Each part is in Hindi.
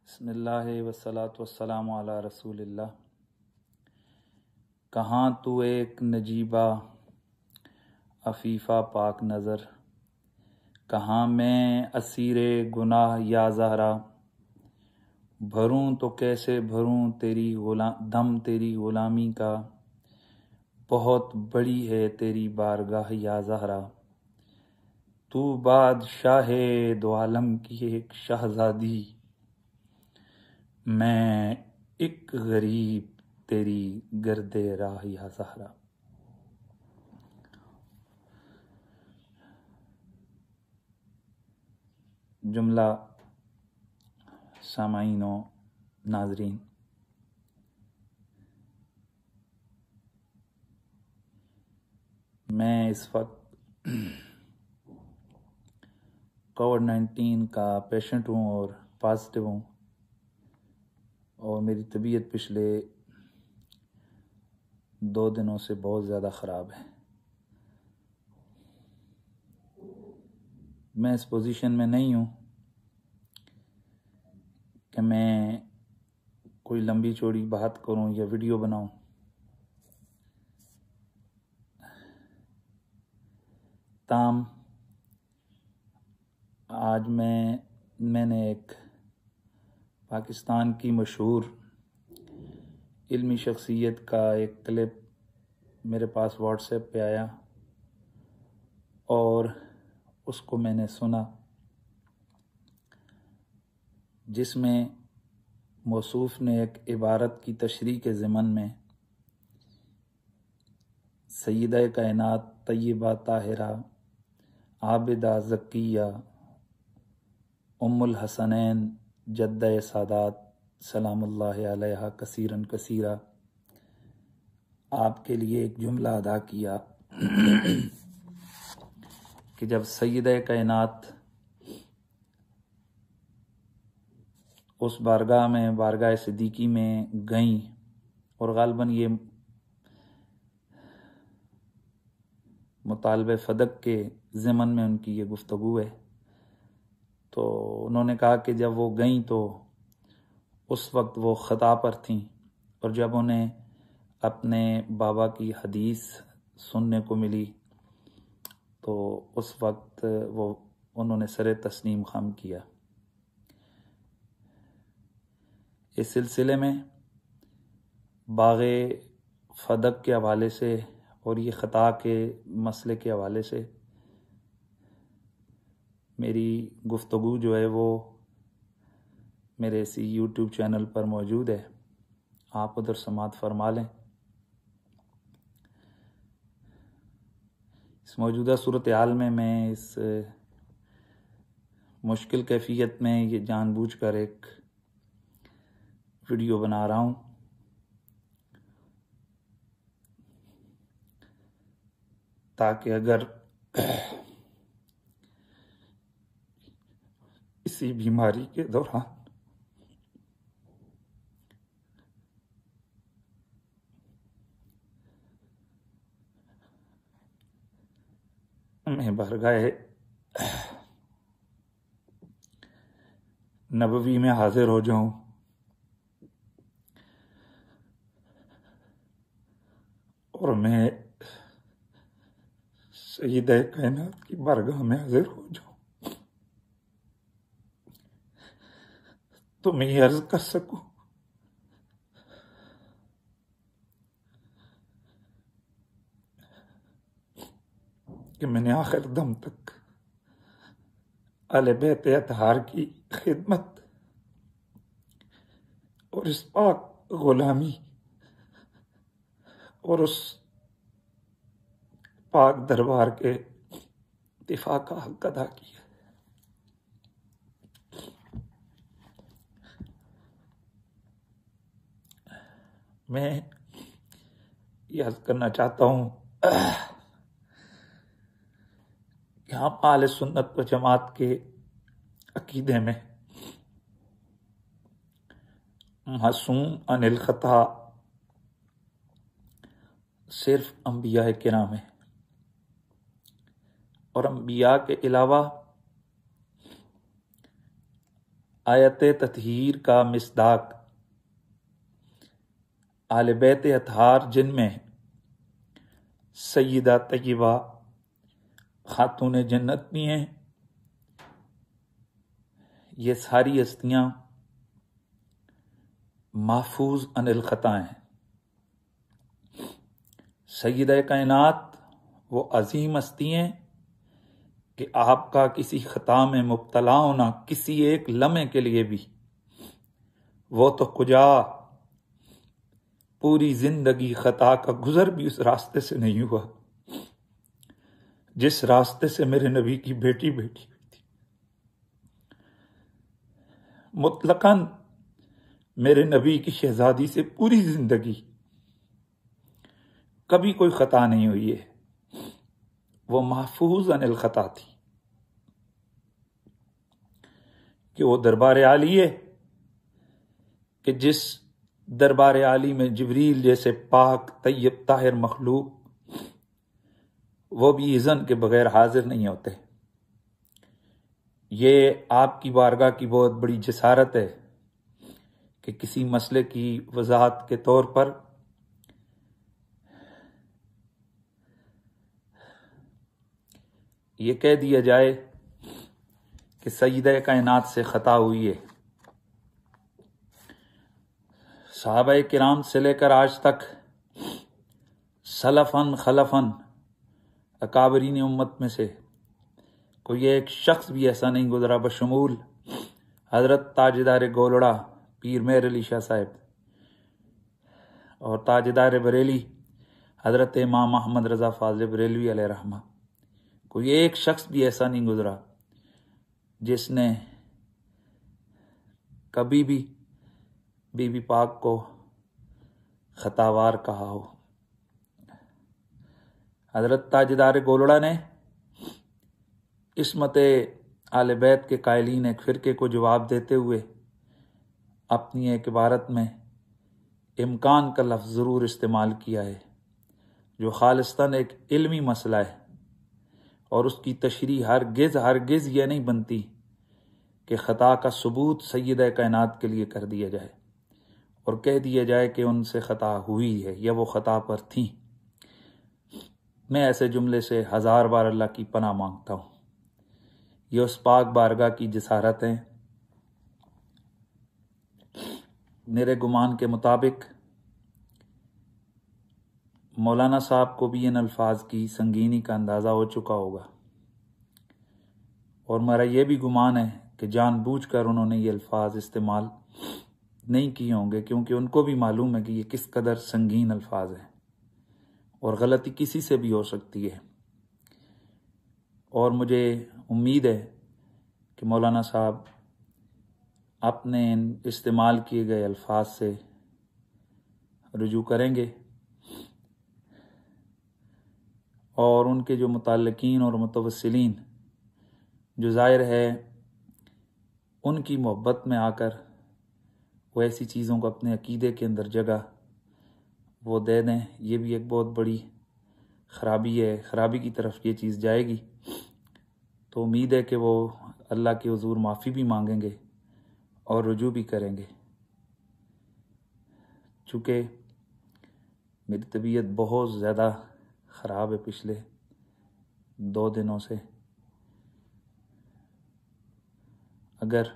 बिस्मिल्लाह वस्सलातु वस्सलामु अला रसूलिल्लाह। कहाँ तू एक नजीबा अफ़ीफ़ा पाक नज़र, कहाँ मैं असीरे गुनाह या ज़हरा। भरूं तो कैसे भरूं तेरी दम तेरी ग़ुलामी का, बहुत बड़ी है तेरी बारगाह या ज़हरा। तू बादशाहे दो आलम की एक शहज़ादी, मैं एक गरीब तेरी गर्दे राह या ज़हरा। जुमला सामाईन व नाज़रीन, मैं इस वक्त कोविड-19 का पेशेंट हूँ और पॉजिटिव हूँ, और मेरी तबीयत पिछले 2 दिनों से बहुत ज़्यादा ख़राब है। मैं इस पोजीशन में नहीं हूँ कि मैं कोई लंबी चौड़ी बात करूँ या वीडियो बनाऊँ। ताम आज मैंने एक पाकिस्तान की मशहूर इल्मी शख्सियत का एक क्लिप मेरे पास व्हाट्सएप पे आया और उसको मैंने सुना, जिसमें मौसूफ ने एक इबारत की तशरीह के ज़िमन में सय्यदा कायनात तय्यबा ताहिरा आबिदा ज़किया उम्मुल हसनैन जद्दा सादात सलामुल्लाहि अलैहा कसीरन कसीरा आपके लिए एक जुमला अदा किया कि जब सय्यदा कायनात उस बारगाह में, बारगाह सिद्दीकी में गईं, और ग़ालिबन ये मुतालबे फ़दक के ज़िमन में उनकी ये गुफ्तगू है। तो उन्होंने कहा कि जब वो गईं तो उस वक्त वो ख़ता पर थीं, और जब उन्हें अपने बाबा की हदीस सुनने को मिली तो उस वक्त उन्होंने सरे तस्लीम ख़म किया। इस सिलसिले में बाग़े फ़दक के हवाले से और ये ख़ता के मसले के हवाले से मेरी गुफ्तगू जो है वो मेरे इसी यूट्यूब चैनल पर मौजूद है, आप उधर समाअत फरमा लें। इस मौजूदा सूरत हाल में मैं इस मुश्किल कैफियत में ये जानबूझकर एक वीडियो बना रहा हूँ ताकि अगर इसी बीमारी के दौरान मैं बारगाह नबवी में हाजिर हो जाऊं और मैं सय्यदा कायनात की बारगाह में हाजिर हो जाऊं, तो मैं ये अर्ज कर सकूं कि मैंने आखिर दम तक अहले बैत अतहार की खिदमत और इस पाक गुलामी और उस पाक दरबार के दिफा का हक अदा किया। मैं याद करना चाहता हूँ कि हम आले सुन्नत व जमात के अकीदे में मासूम अनिल खता सिर्फ अंबिया किराम है, और अंबिया के अलावा आयत ततहीर का मिसदाक आले बैत अतहार जिनमें सय्यदा तय्यबा खातून जन्नत भी हैं। ये सारी हस्तियां महफूज अनिल खता हैं। सय्यदा कायनात वो अजीम हस्ती हैं कि आपका किसी खता में मुब्तला होना किसी एक लम्हे के लिए भी, वो तो कुजा पूरी जिंदगी खता का गुजर भी उस रास्ते से नहीं हुआ जिस रास्ते से मेरे नबी की बेटी बेटी हुई थी। मुतलकन मेरे नबी की शहजादी से पूरी जिंदगी कभी कोई खता नहीं हुई है, वो महफूज अनिल खता थी कि वो दरबार आली है कि जिस दरबार आली में जिब्रील जैसे पाक तैयब ताहिर मखलूक वो भी इज़न के बगैर हाजिर नहीं होते। ये आपकी बारगाह की बहुत बड़ी जसारत है कि किसी मसले की वजाहत के तौर पर यह कह दिया जाए कि सय्यदा कायनात से खता हुई है। सहाबाए किराम से लेकर आज तक सलफन खलफन अकाबरीन उम्मत में से कोई एक शख्स भी ऐसा नहीं गुजरा बशमूल हजरत ताजदार गोलड़ा पीर मेहर अली शाह साहब और ताजदार बरेली हजरत इमाम अहमद रजा फाजिल बरेलवी अलैहि रहमा, कोई एक शख्स भी ऐसा नहीं गुजरा जिसने कभी भी बीबी पाक को खतावार कहा हो। हजरत ताजदार गोलड़ा ने इस्मत आले बैत के कायलीन एक फिरके को जवाब देते हुए अपनी एक इबारत में इम्कान का लफ्ज़ ज़रूर इस्तेमाल किया है जो खालिस्तान एक इल्मी मसला है और उसकी तशरीह हरगिज़ यह नहीं बनती कि ख़ता का सबूत सय्यदा कायनात के लिए कर दिया जाए और कह दिया जाए कि उनसे ख़ता हुई है या वो ख़ता पर थी। मैं ऐसे जुमले से 1000 बार अल्लाह की पनाह मांगता हूँ। ये उस पाक बारगाह की जसारत है। मेरे गुमान के मुताबिक मौलाना साहब को भी इन अल्फाज की संगीनी का अंदाज़ा हो चुका होगा और मेरा यह भी गुमान है कि जानबूझकर उन्होंने ये अल्फाज इस्तेमाल नहीं किए होंगे क्योंकि उनको भी मालूम है कि ये किस कदर संगीन अल्फाज हैं और गलती किसी से भी हो सकती है। और मुझे उम्मीद है कि मौलाना साहब अपने इस्तेमाल किए गए अल्फाज से रुजू करेंगे और उनके जो मुतल्लिकीन और मुतवस्सिलीन जो ज़ाहिर है उनकी मोहब्बत में आकर वो ऐसी चीज़ों को अपने अकीदे के अंदर जगह वो दे दें, ये भी एक बहुत बड़ी ख़राबी है। ख़राबी की तरफ ये चीज़ जाएगी तो उम्मीद है कि वो अल्लाह के हुज़ूर माफ़ी भी मांगेंगे और रुजू भी करेंगे। चूँकि मेरी तबीयत बहुत ज़्यादा ख़राब है पिछले 2 दिनों से, अगर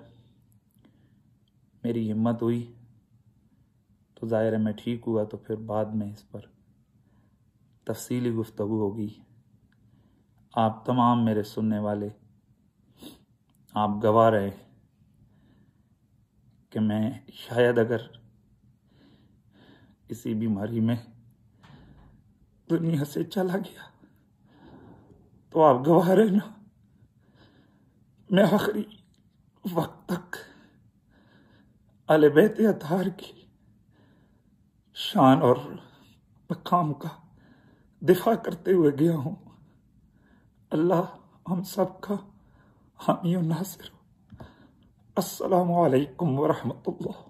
मेरी हिम्मत हुई तो ज़ाहिर है मैं ठीक हुआ तो फिर बाद में इस पर तफसीली गुफ्तगू होगी। आप तमाम मेरे सुनने वाले आप गवाह रहे कि मैं शायद अगर किसी बीमारी में दुनिया से चला गया तो आप गवाह रहना मैं आखिरी वक्त तक अहले बैत अतहार की शान और मकाम का दिफा करते हुए गया हूँ। अल्लाह हम सब का हामी और नासिर हो। अस्सलामु अलैकुम व रहमतुल्लाह।